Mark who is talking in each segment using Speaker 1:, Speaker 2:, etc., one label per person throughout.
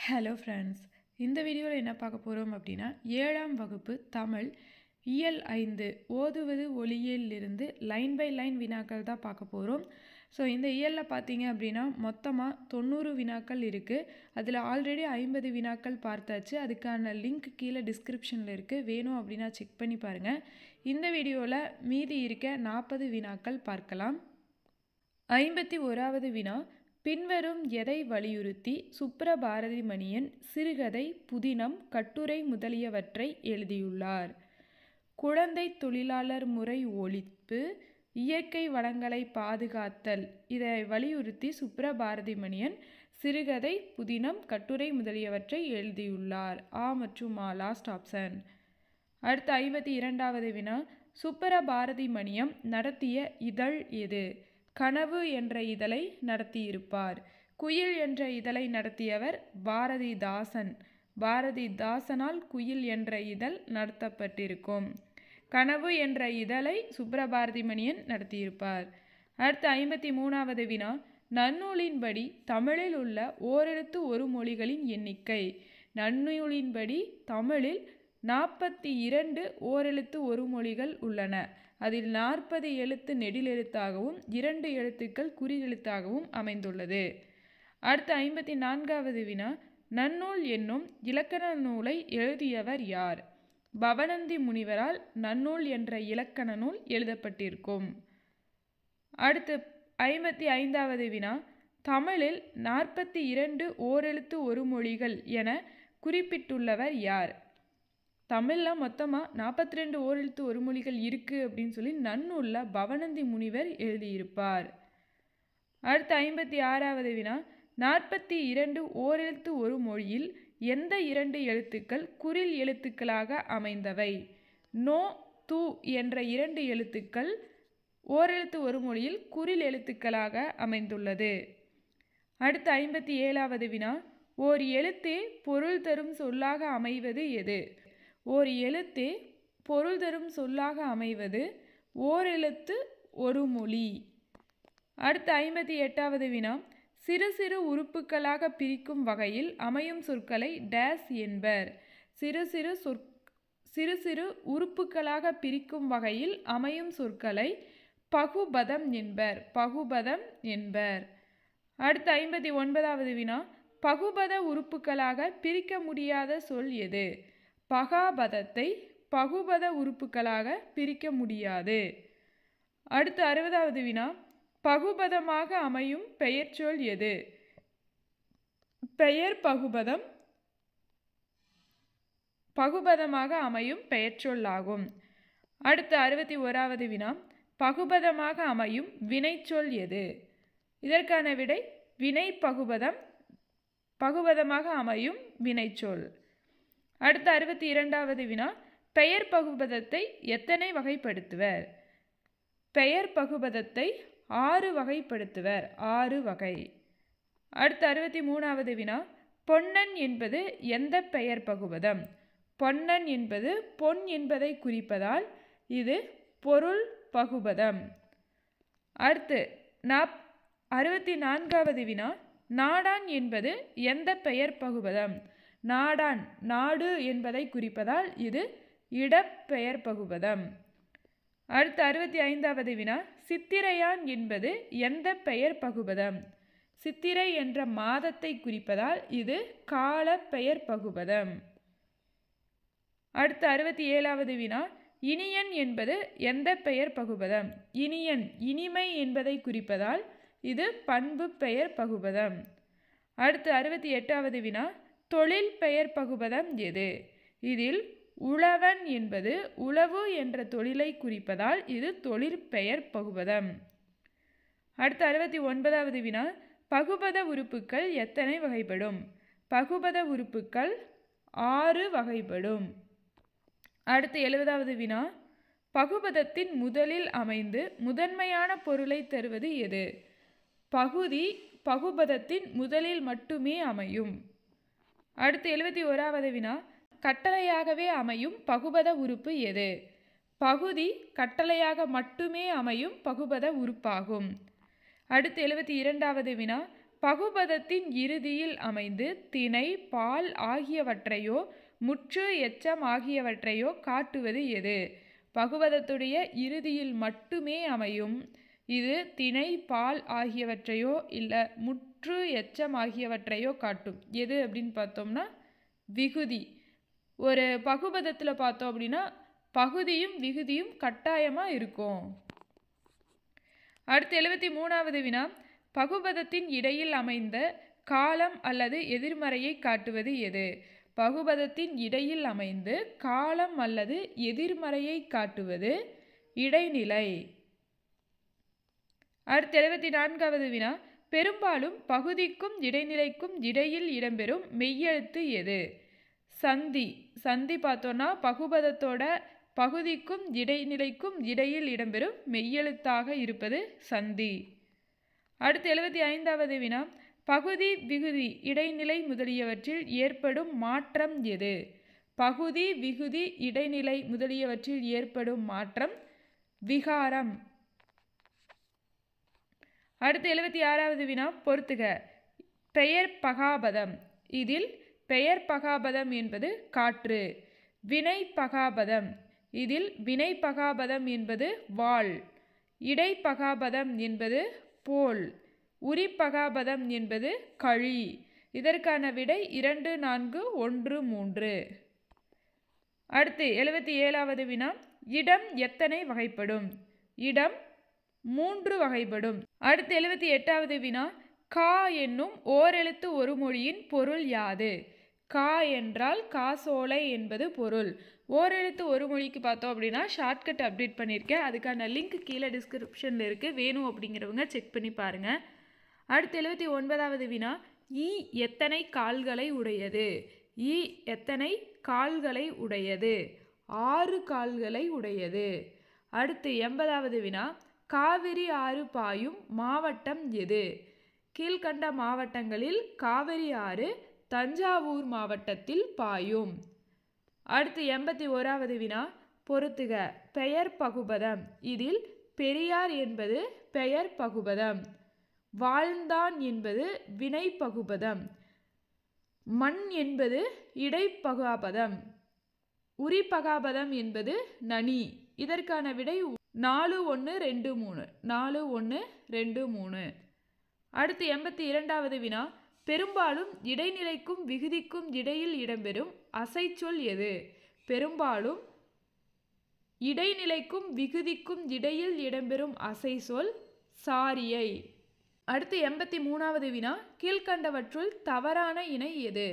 Speaker 1: Hello friends, இந்த வீடியோவில் என்ன பார்க்க போகிறோம் அப்படின்னா 7ஆம் வகுப்பு தமிழ் இயல் 5 ஓதுவது ஒலியிலிருந்து லைன் பை லைன் வினாக்கள் தான் பார்க்க போகிறோம். ஸோ இந்த இயலில் பார்த்தீங்க அப்படின்னா மொத்தமாக 90 வினாக்கள் இருக்குது. அதில் ஆல்ரெடி 50 வினாக்கள் பார்த்தாச்சு. அதுக்கான லிங்க் கீழே டிஸ்கிரிப்ஷனில் இருக்குது, வேணும் அப்படின்னா செக் பண்ணி பாருங்கள். இந்த வீடியோவில் மீதி இருக்க 40 வினாக்கள் பார்க்கலாம். 51வது வினா, பின்வரும் எதை வலியுறுத்தி சுப்ரபாரதிமணியன் சிறுகதை, புதினம், கட்டுரை முதலியவற்றை எழுதியுள்ளார்? குழந்தை தொழிலாளர் முறை ஒழிப்பு, இயற்கை வளங்களை பாதுகாத்தல். இதை வலியுறுத்தி சுப்ரபாரதிமணியன் சிறுகதை, புதினம், கட்டுரை முதலியவற்றை எழுதியுள்ளார். ஆ மற்றும் ஆ, லாஸ்ட் ஆப்ஷன். அடுத்த 52வது வினா, சுப்ரபாரதிமணியம் நடத்திய இதழ் எது? கனவு என்ற இதழை நடத்தியிருப்பார். குயில் என்ற இதழை நடத்தியவர் பாரதிதாசன். பாரதிதாசனால் குயில் என்ற இதழ் நடத்தப்பட்டிருக்கும். கனவு என்ற இதழை சுப்ரபாரதிமணியன் நடத்தியிருப்பார். அடுத்த 53வது வினா, நன்னூலின்படி தமிழில் உள்ள ஓரெழுத்து ஒரு மொழிகளின் எண்ணிக்கை. நன்னூலின்படி தமிழில் 42 ஓரெழுத்து ஒரு மொழிகள் உள்ளன. அதில் 40 எழுத்து நெடிலெழுத்தாகவும் 2 எழுத்துக்கள் குறியெழுத்தாகவும் அமைந்துள்ளது. அடுத்த 54வது வினா, நன்னூல் என்னும் இலக்கண நூலை எழுதியவர் யார்? பவணந்தி முனிவரால் நன்னூல் என்ற இலக்கண நூல் எழுதப்பட்டிருக்கும். அடுத்து 55வது வினா, தமிழில் 42 ஓரெழுத்து ஒரு மொழிகள் என குறிப்பிட்டுள்ளவர் யார்? தமிழில் மொத்தமாக 42 ஓரெழுத்து ஒரு மொழிகள் இருக்குது அப்படின்னு சொல்லி நன்னூலில் பவணந்தி முனிவர் எழுதியிருப்பார். அடுத்த 56வது வினா, 42 ஓரெழுத்து ஒரு மொழியில் எந்த 2 எழுத்துக்கள் குறில் எழுத்துக்களாக அமைந்தவை? நோ, து என்ற 2 எழுத்துக்கள் ஓரெழுத்து ஒரு மொழியில் குறில் எழுத்துக்களாக அமைந்துள்ளது. அடுத்த 57வது வினா, ஓர் எழுத்தே பொருள் தரும் சொல்லாக அமைவது எது? ஓர் எழுத்தே பொருள் தரும் சொல்லாக அமைவது ஓரெழுத்து ஒரு மொழி. அடுத்த 58வது வினா, சிறு சிறு உறுப்புகளாக பிரிக்கும் வகையில் அமையும் சொற்களை டேஸ் என்பர். சிறு சிறு உறுப்புகளாக பிரிக்கும் வகையில் அமையும் சொற்களை பகுபதம் என்பர். பகுபதம் என்பர். அடுத்த 59வது வினா, பகுபத உறுப்புகளாக பிரிக்க முடியாத சொல் எது? பகாபதத்தை பகுபத உறுப்புகளாக பிரிக்க முடியாது. அடுத்த 60வது வினா, பகுபதமாக அமையும் பெயர்ச்சொல் எது? பெயர் பகுபதம் பகுபதமாக அமையும் பெயர்ச்சொல் ஆகும். அடுத்த 61வது வினா, பகுபதமாக அமையும் வினைச்சொல் எது? இதற்கான விடை வினை பகுபதம், பகுபதமாக அமையும் வினைச்சொல். அடுத்த 62வது வினா, பெயர் பகுபதத்தை எத்தனை வகைப்படுத்துவர்? பெயர் பகுபதத்தை 6 வகைப்படுத்துவர். 6 வகை. அடுத்த 63வது வினா, பொன்னன் என்பது எந்த பெயர் பகுபதம்? பொன்னன் என்பது பொன் என்பதை குறிப்பதால் இது பொருள் பகுபதம். அடுத்து 64வது வினா, நாடான் என்பது எந்த பெயர் பகுபதம்? நாடான் நாடு என்பதை குறிப்பதால் இது இடப்பெயர் பகுபதம். அடுத்த 65வது வினா, சித்திரையான் என்பது எந்த பெயர் பகுபதம்? சித்திரை என்ற மாதத்தை குறிப்பதால் இது கால பெயர் பகுபதம். அடுத்த 67வது வினா, இனியன் என்பது எந்த பெயர் பகுபதம்? இனியன் இனிமை என்பதை குறிப்பதால் இது பண்பு பெயர் பகுபதம். அடுத்த 68வது வினா, தொழில் பெயர் பகுபதம் எது? இதில் உழவன் என்பது உழவு என்ற தொழிலை குறிப்பதால் இது தொழிற்பெயர் பகுபதம். அடுத்த 69வது வினா, பகுபத உறுப்புக்கள் எத்தனை வகைப்படும்? பகுபத உறுப்புக்கள் 6 வகைப்படும். அடுத்த 70வது வினா, பகுபதத்தின் முதலில் அமைந்து முதன்மையான பொருளை தருவது எது? பகுதி பகுபதத்தின் முதலில் மட்டுமே அமையும். அடுத்து 71வது வினா, கட்டளையாகவே அமையும் பகுபத உறுப்பு எது? பகுதி கட்டளையாக மட்டுமே அமையும் பகுபத உறுப்பாகும். அடுத்து 72வது வினா, பகுபதத்தின் இறுதியில் அமைந்து திணை பால் ஆகியவற்றையோ முற்று எச்சம் ஆகியவற்றையோ காட்டுவது எது? பகுபதத்துடைய இறுதியில் மட்டுமே அமையும். இது திணை பால் ஆகியவற்றையோ இல்லை முற்று எச்சம் ஆகியவற்றையோ காட்டும். எது அப்படின்னு பார்த்தோம்னா விகுதி. ஒரு பகுபதத்தில் பார்த்தோம் அப்படின்னா பகுதியும் விகுதியும் கட்டாயமாக இருக்கும். அடுத்து 73வது வினா, பகுபதத்தின் இடையில் அமைந்த காலம் அல்லது எதிர்மறையை காட்டுவது எது? பகுபதத்தின் இடையில் அமைந்து காலம் அல்லது எதிர்மறையை காட்டுவது இடைநிலை. அடுத்து 74வது வினா, பெரும்பாலும் பகுதிக்கும் இடைநிலைக்கும் இடையில் இடம்பெறும் மெய்யெழுத்து எது? சந்தி. சந்தி பார்த்தோன்னா பகுபதத்தோட பகுதிக்கும் இடைநிலைக்கும் இடையில் இடம்பெறும் மெய்யெழுத்தாக இருப்பது சந்தி. அடுத்து 75வது வினா, பகுதி விகுதி இடைநிலை முதலியவற்றில் ஏற்படும் மாற்றம் எது? பகுதி விகுதி இடைநிலை முதலியவற்றில் ஏற்படும் மாற்றம் விகாரம். அடுத்து 76வது வினா, பொறுத்துக. பெயர் பகாபதம். இதில் பெயர் பகாபதம் என்பது காற்று. வினை பகாபதம். இதில் வினை பகாபதம் என்பது வாள். இடை பகாபதம் என்பது போல். உரி பகாபதம் என்பது கழி. இதற்கான விடை 2, 4, 1, 3. அடுத்து 77வது வினா, இடம் எத்தனை வகைப்படும்? இடம் 3 வகைப்படும். அடுத்து 78வது வினா, கா என்னும் ஓரெழுத்து ஒரு மொழியின் பொருள் யாது? கா என்றால் காசோலை என்பது பொருள். ஓரெழுத்து ஒரு மொழிக்கு பார்த்தோம் அப்படின்னா ஷார்ட்கட் அப்டேட் பண்ணியிருக்கேன். அதுக்கான லிங்க் கீழே டிஸ்கிரிப்ஷனில் இருக்குது. வேணும் அப்படிங்கிறவங்க செக் பண்ணி பாருங்கள். அடுத்து 79வது வினா, ஈ எத்தனை கால்களை உடையது? ஈ எத்தனை கால்களை உடையது? 6 கால்களை உடையது. அடுத்து 80வது வினா, காவிரி ஆறு பாயும் மாவட்டம் எது? கீழ்கண்ட மாவட்டங்களில் காவிரி ஆறு தஞ்சாவூர் மாவட்டத்தில் பாயும். அடுத்து 81வது வினா, பொறுத்துக. பெயர் பகுபதம். இதில் பெரியார் என்பது பெயர் பகுபதம். வாழ்ந்தான் என்பது வினை பகுபதம். மண் என்பது இடைப்பகாபதம். உரி பகாபதம் என்பது நனி. இதற்கான விடை 4, 1, 2, 3. 4, 1, 2, 3. அடுத்து 82வது வினா, பெரும்பாலும் இடைநிலைக்கும் விகுதிக்கும் இடையில் இடம்பெறும் அசைச்சொல் எது? பெரும்பாலும் இடைநிலைக்கும் விகுதிக்கும் இடையில் இடம்பெறும் அசைச்சொல் சாரியை. அடுத்து 83வது வினா, கீழ்கண்டவற்றுள் தவறான இணை எது?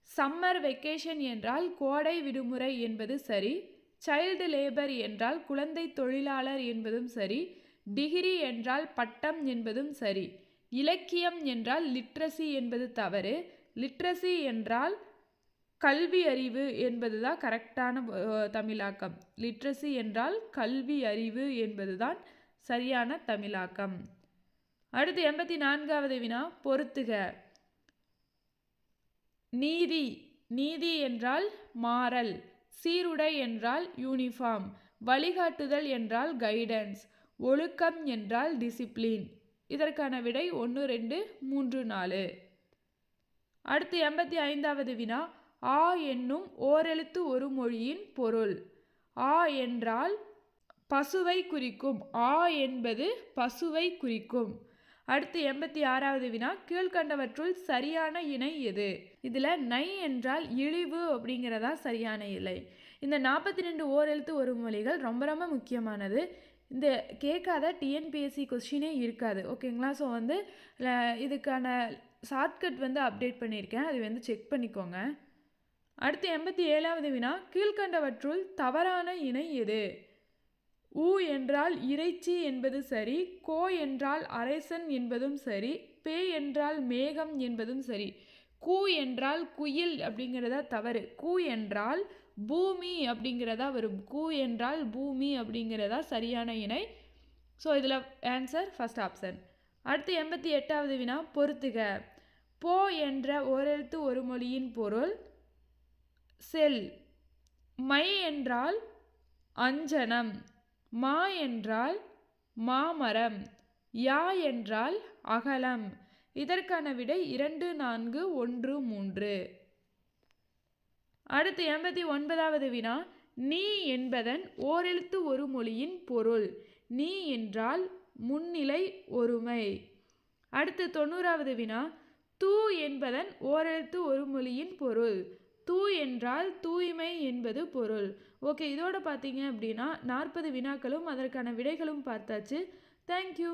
Speaker 1: சம்மர் வெக்கேஷன் என்றால் கோடை விடுமுறை என்பது சரி. சைல்டு லேபர் என்றால் குழந்தை தொழிலாளர் என்பதும் சரி. டிகிரி என்றால் பட்டம் என்பதும் சரி. இலக்கியம் என்றால் லிட்ரஸி என்பது தவறு. லிட்ரஸி என்றால் கல்வி அறிவு என்பதுதான் கரெக்டான தமிழாக்கம். லிட்ரஸி என்றால் கல்வி அறிவு என்பதுதான் சரியான தமிழாக்கம். அடுத்து 84வது வினா, பொறுத்துக. நீதி. நீதி என்றால் மாறல். சீருடை என்றால் யூனிஃபார்ம். வழிகாட்டுதல் என்றால் கைடன்ஸ். ஒழுக்கம் என்றால் டிசிப்ளின். இதற்கான விடை 1, 2, 3, 4. அடுத்து 85வது வினா, ஆ என்னும் ஓரெழுத்து ஒரு மொழியின் பொருள். ஆ என்றால் பசுவை குறிக்கும். ஆ என்பது பசுவை குறிக்கும். அடுத்து 86வது வினா, கீழ்கண்டவற்றுள் சரியான இணை எது? இதில் நை என்றால் இழிவு அப்படிங்கிறதா சரியான இலை. இந்த 42 ஓரெழுத்து ஒரு மொழிகள் ரொம்ப ரொம்ப முக்கியமானது. இந்த கேட்காத டிஎன்பிஎஸ்சி கொஸ்டினே இருக்காது. ஓகேங்களா? ஸோ இதுக்கான ஷார்ட்கட் அப்டேட் பண்ணியிருக்கேன். அது செக் பண்ணிக்கோங்க. அடுத்து 87வது வினா, கீழ்கண்டவற்றுள் தவறான இணை எது? ஊ என்றால் இறைச்சி என்பது சரி. கோ என்றால் அரசன் என்பதும் சரி. பே என்றால் மேகம் என்பதும் சரி. கூ என்றால் குயில் அப்படிங்கிறதா தவறு. கூ என்றால் பூமி அப்படிங்கிறதா வரும். கூ என்றால் பூமி அப்படிங்கிறதா சரியான இணை. ஸோ இதில் ஆன்சர் ஃபர்ஸ்ட் ஆப்ஷன். அடுத்து 88வது வினா, பொறுத்துக. போ என்ற ஓரெழுத்து ஒரு மொழியின் பொருள் செல். மை என்றால் அஞ்சனம். மா என்றால் மாமரம். யா என்றால் அகலம். இதற்கான விடை 2, 4, 1, 3. அடுத்து 89வது வினா, நீ என்பதன் ஓரெழுத்து ஒரு மொழியின் பொருள். நீ என்றால் முன்னிலை ஒருமை. அடுத்து 90வது வினா, தூ என்பதன் ஓரெழுத்து ஒரு மொழியின் பொருள். தூ என்றால் தூய்மை என்பது பொருள். ஓகே, இதோட பார்த்தீங்க அப்படின்னா 40 வினாக்களும் அதற்கான விடைகளும் பார்த்தாச்சு. தேங்க்யூ.